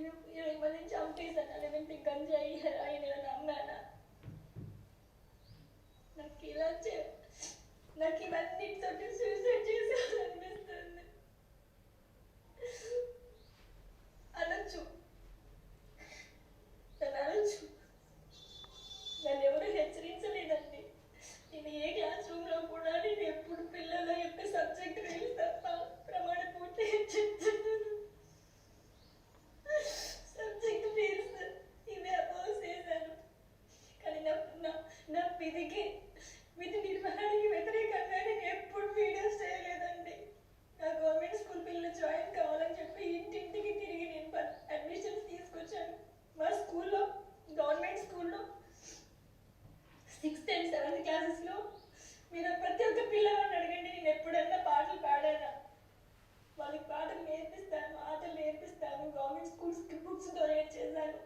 20 మందిని చంపేశాను, లేదంటే గంజాయి హెరాయిన్ నమ్మానా? నాకు ఇలా నాకు ఇవన్నిటితో సూసైడ్ చేసేయాలనిపిస్తుంది. అనొచ్చు, తను అనొచ్చు, నన్ను ఎవరు హెచ్చరించలేదండి. నేను ఏ క్లాస్ రూమ్లో కూడా నేను ఎప్పుడు పిల్లల యొక్క సబ్జెక్ట్ రీల్స్ తప్ప ప్రమాణ పూర్తి చెప్తున్నాను. సబ్జెక్ట్ రీల్స్ ఇవే అపోజ్ చేశాను. కానీ నా విధి నిర్వహణకి వ్యతిరేకంగా నేను ఎప్పుడు వీడియోస్ చేయలేదండి. నా గవర్నమెంట్ స్కూల్ పిల్లలు జాయిన్ కావాలని చెప్పి ఇంటింటికి తిరిగి నేను అడ్మిషన్స్ తీసుకొచ్చాను. మా స్కూల్లో, గవర్నమెంట్ స్కూల్లో 6th and 7th క్లాసెస్లో మీరు ప్రతి ఒక్క పిల్లవాడిని అడగండి, నేను ఎప్పుడన్నా పాటలు పాడానా? వాళ్ళకి పాటలు నేర్పిస్తాను, ఆటలు నేర్పిస్తాను. గవర్నమెంట్ స్కూల్స్కి బుక్స్ డొనేట్ చేశాను.